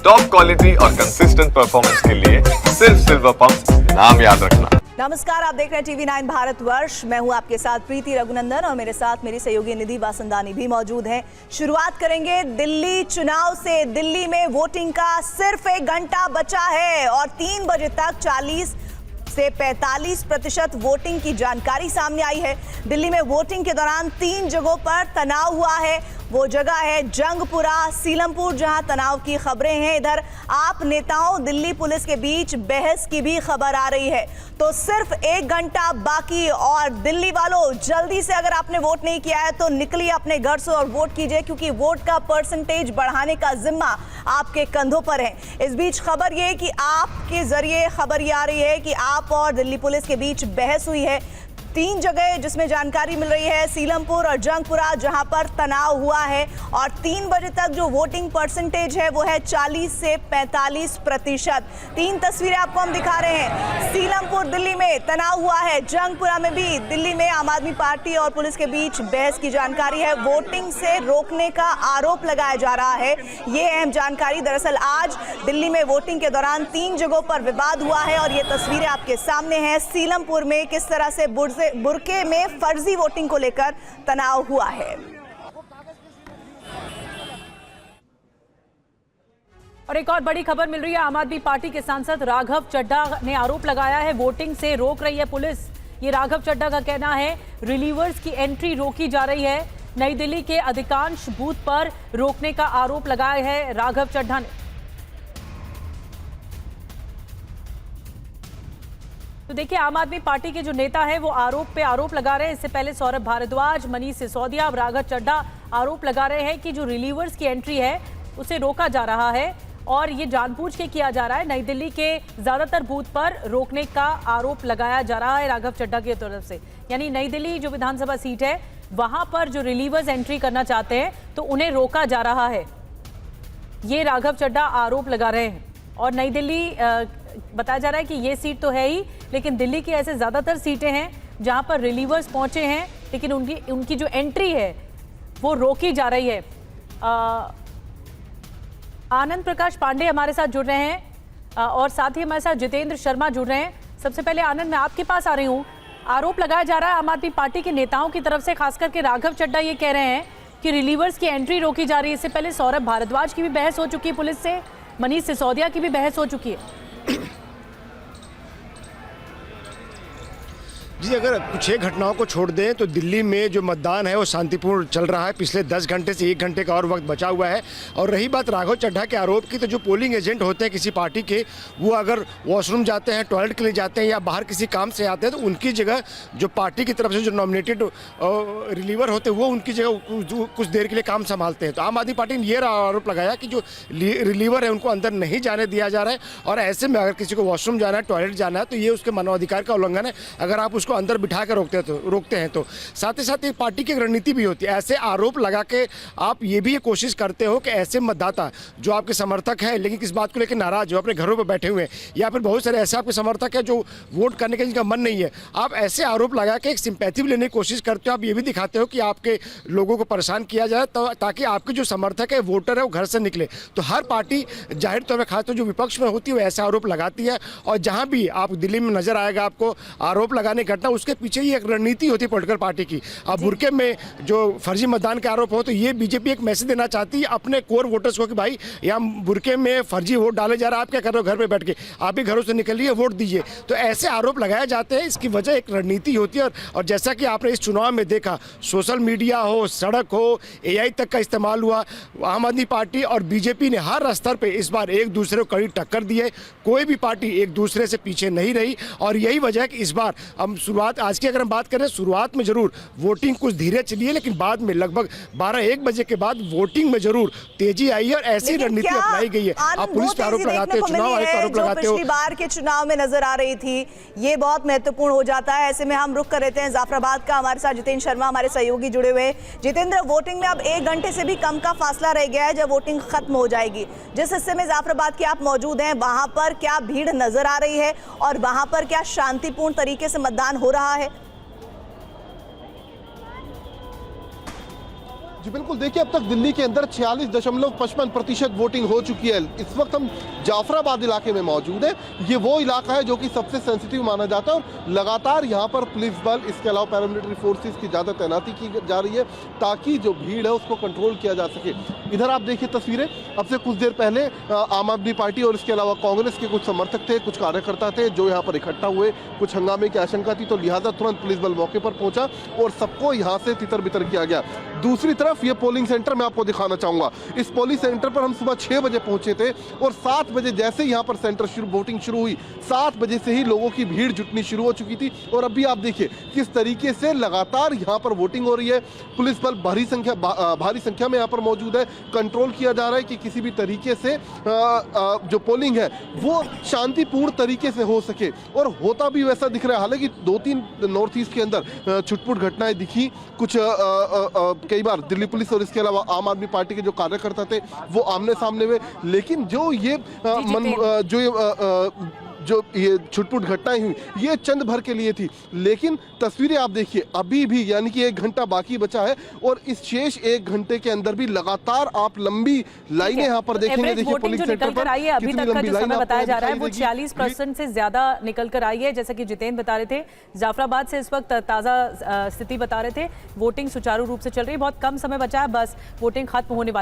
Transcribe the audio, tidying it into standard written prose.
Top quality और consistent performance के लिए सिर्फ सिल्वर पंप नाम याद रखना। नमस्कार, आप देख रहे हैं टीवी 9 भारतवर्ष। मैं हूं आपके साथ प्रीति रघुनंदन और मेरे साथ मेरी सहयोगी निधि वासंदानी भी मौजूद हैं। शुरुआत करेंगे दिल्ली चुनाव से। दिल्ली में वोटिंग का सिर्फ 1 घंटा बचा है और 3 बजे तक 40 से 45% वोटिंग की जानकारी सामने आई है। दिल्ली में वोटिंग के दौरान 3 जगहों पर तनाव हुआ है। वो जगह है जंगपुरा, सीलमपुर, जहां तनाव की खबरें हैं। इधर आप नेताओं, दिल्ली पुलिस के बीच बहस की भी खबर आ रही है। तो सिर्फ 1 घंटा बाकी और दिल्ली वालों, जल्दी से अगर आपने वोट नहीं किया है तो निकलिए अपने घर से और वोट कीजिए, क्योंकि वोट का परसेंटेज बढ़ाने का जिम्मा आपके कंधों पर है। इस बीच खबर ये कि आपके जरिए खबर ये आ रही है कि आप और दिल्ली पुलिस के बीच बहस हुई है। 3 जगह जिसमें जानकारी मिल रही है, सीलमपुर और जंगपुरा, जहां पर तनाव हुआ है और 3 बजे तक जो वोटिंग परसेंटेज है वो है 40 से 45%। 3 तस्वीरें आपको हम दिखा रहे हैं। सीलमपुर दिल्ली में तनाव हुआ है, जंगपुरा में भी दिल्ली में आम आदमी पार्टी और पुलिस के बीच बहस की जानकारी है। वोटिंग से रोकने का आरोप लगाया जा रहा है, ये अहम जानकारी। दरअसल आज दिल्ली में वोटिंग के दौरान 3 जगहों पर विवाद हुआ है और ये तस्वीरें आपके सामने हैं। सीलमपुर में किस तरह से बुरके में फर्जी वोटिंग को लेकर तनाव हुआ है। और एक और बड़ी खबर मिल रही है, आम आदमी पार्टी के सांसद राघव चड्ढा ने आरोप लगाया है वोटिंग से रोक रही है पुलिस। ये राघव चड्ढा का कहना है रिलीवर्स की एंट्री रोकी जा रही है। नई दिल्ली के अधिकांश बूथ पर रोकने का आरोप लगाया है राघव चड्ढा ने। तो देखिए, आम आदमी पार्टी के जो नेता है वो आरोप पे आरोप लगा रहे हैं। इससे पहले सौरभ भारद्वाज, मनीष सिसोदिया, अब राघव चड्ढा आरोप लगा रहे हैं कि जो रिलीवर्स की एंट्री है उसे रोका जा रहा है और ये जानबूझ के किया जा रहा है। नई दिल्ली के ज्यादातर बूथ पर रोकने का आरोप लगाया जा रहा है राघव चड्ढा की तरफ से। यानी नई दिल्ली जो विधानसभा सीट है वहां पर जो रिलीवर्स एंट्री करना चाहते हैं तो उन्हें रोका जा रहा है, ये राघव चड्ढा आरोप लगा रहे हैं। और नई दिल्ली बताया जा रहा है कि ये सीट तो है ही, लेकिन दिल्ली की ऐसे ज्यादातर सीटें हैं जहां पर रिलीवर्स पहुंचे हैं, लेकिन उनकी जो एंट्री है वो रोकी जा रही है। आनंद प्रकाश पांडे हमारे साथ जुड़ रहे हैं और साथ ही हमारे साथ जितेंद्र शर्मा जुड़ रहे हैं। सबसे पहले आनंद, मैं आपके पास आ रही हूँ। आरोप लगाया जा रहा है आम आदमी पार्टी के नेताओं की तरफ से, खास करके राघव चड्ढा ये कह रहे हैं कि रिलीवर्स की एंट्री रोकी जा रही है। इससे पहले सौरभ भारद्वाज की भी बहस हो चुकी है पुलिस से, मनीष सिसोदिया की भी बहस हो चुकी है। जी, अगर कुछ एक घटनाओं को छोड़ दें तो दिल्ली में जो मतदान है वो शांतिपूर्ण चल रहा है। पिछले 10 घंटे से 1 घंटे का और वक्त बचा हुआ है। और रही बात राघव चड्ढा के आरोप की, तो जो पोलिंग एजेंट होते हैं किसी पार्टी के, वो अगर वॉशरूम जाते हैं, टॉयलेट के लिए जाते हैं या बाहर किसी काम से आते हैं, तो उनकी जगह जो पार्टी की तरफ से जो नॉमिनेटेड रिलीवर होते हैं वो उनकी जगह कुछ देर के लिए काम संभालते हैं। तो आम आदमी पार्टी ने ये आरोप लगाया कि जो रिलीवर है उनको अंदर नहीं जाने दिया जा रहा है और ऐसे में अगर किसी को वॉशरूम जाना है, टॉयलेट जाना है, तो ये उसके मानवाधिकार का उल्लंघन है अगर आप उसको अंदर बिठा कर रोकते हैं तो। साथ ही साथ एक पार्टी की रणनीति भी होती है। ऐसे आरोप लगा के आप ये भी कोशिश करते हो कि ऐसे मतदाता जो आपके समर्थक है लेकिन किस बात को लेकर नाराज हो, अपने घरों पर बैठे हुए हैं, या फिर बहुत सारे ऐसे आपके समर्थक है जो वोट करने के जिनका मन नहीं है, आप ऐसे आरोप लगा के एक सिंपैथी लेने की कोशिश करते हो। आप ये भी दिखाते हो कि आपके लोगों को परेशान किया जाए ताकि आपके जो समर्थक है, वोटर है, वो घर से निकले। तो हर पार्टी जाहिर तौर पर, खासतौर जो विपक्ष में होती है, वो ऐसे आरोप लगाती है। और जहां भी आप दिल्ली में नजर आएगा आपको आरोप लगाने की घटना, उसके पीछे ही एक रणनीति होती है पॉलिटिकल पार्टी की। अब बुरके में जो फर्जी मतदान के आरोप हो, तो ये बीजेपी एक मैसेज देना चाहती है अपने कोर वोटर्स को कि भाई यहाँ बुरके में फर्जी वोट डाले जा रहा है, आप क्या कर रहे हो घर पे बैठ के, आप भी घरों से निकलिए, वोट दीजिए। तो ऐसे आरोप लगाए जाते हैं। इसकी वजह एक रणनीति होती है। और जैसा कि आपने इस चुनाव में देखा, सोशल मीडिया हो, सड़क हो, AI तक का इस्तेमाल हुआ। आम आदमी पार्टी और बीजेपी ने हर स्तर पर इस बार एक दूसरे को कड़ी टक्कर दी है। कोई भी पार्टी एक दूसरे से पीछे नहीं रही और यही वजह है कि इस बार हम शुरुआत आज की अगर हम बात करें, शुरुआत में जरूर वोटिंग कुछ धीरे चली है, लेकिन बाद में लगभग 12-1 बजे के बाद वोटिंग में जरूर तेजी आई है और ऐसी रणनीति अपनाई गई है। आप पुलिस पे आरोप लगाते हो, चुनाव आयोग पर आरोप लगाते हो, पिछली बार के चुनाव में नजर आ रही थी, ये बहुत महत्वपूर्ण हो जाता है। ऐसे में हम रुक कर रहते हैं जाफराबाद का। हमारे साथ जितेंद्र शर्मा हमारे सहयोगी जुड़े हुए हैं। जितेंद्र, वोटिंग में अब 1 घंटे से भी कम का फासला रह गया है जब वोटिंग खत्म हो जाएगी। जिस हिस्से में जाफराबाद के आप मौजूद हैं, वहां पर क्या भीड़ नजर आ रही है और वहां पर क्या शांतिपूर्ण तरीके से मतदान हो रहा है? जी बिल्कुल, देखिए अब तक दिल्ली के अंदर 46.55% वोटिंग हो चुकी है। इस वक्त हम जाफराबाद इलाके में मौजूद हैं। ये वो इलाका है जो कि सबसे सेंसिटिव माना जाता है और लगातार यहाँ पर पुलिस बल, इसके अलावा पैरामिलिट्री फोर्सेस की ज़्यादा तैनाती की जा रही है ताकि जो भीड़ है उसको कंट्रोल किया जा सके। इधर आप देखिए तस्वीरें, अब से कुछ देर पहले आम आदमी पार्टी और इसके अलावा कांग्रेस के कुछ समर्थक थे, कुछ कार्यकर्ता थे जो यहाँ पर इकट्ठा हुए। कुछ हंगामे की आशंका थी तो लिहाजा तुरंत पुलिस बल मौके पर पहुंचा और सबको यहाँ से तितर बितर किया गया। दूसरी तरफ ये पोलिंग सेंटर मैं आपको दिखाना चाहूंगा। इस पोलिंग सेंटर पर हम सुबह 6 बजे पहुंचे थे और 7 बजे जैसे यहाँ पर वोटिंग शुरू हुई, 7 बजे से ही लोगों की भीड़ जुटनी शुरू हो चुकी थी। और अभी आप देखिए किस तरीके से लगातार यहाँ पर वोटिंग हो रही है। पुलिस बल भारी संख्या में यहाँ पर मौजूद है। कंट्रोल किया जा रहा है कि किसी भी तरीके से जो पोलिंग है वो शांतिपूर्ण तरीके से हो सके, और होता भी वैसा दिख रहा है। हालांकि 2-3 नॉर्थ ईस्ट के अंदर छुटपुट घटनाएं दिखी, कुछ कई बार दिल्ली पुलिस और इसके अलावा आम आदमी पार्टी के जो कार्यकर्ता थे वो आमने सामने हुए। लेकिन जो ये छुटपुट घटनाएं हुई ये चंद भर के लिए थी। लेकिन तस्वीरें आप देखिए, अभी भी यानी कि 1 घंटा बाकी बचा है और इस शेष 1 घंटे के अंदर भी लगातार आप लंबी लाइनें यहाँ पर देखेंगे। देखिए पोलिंग सेंटर पर आई है, अभी तक का जो समय बताया जा रहा है वो 46% से ज्यादा निकल कर आई है। जैसा कि जितेंद्र बता रहे थे, जाफराबाद से इस वक्त ताजा स्थिति बता रहे थे, वोटिंग सुचारू रूप से चल रही है। बहुत कम समय बचा है, बस वोटिंग खत्म होने वाली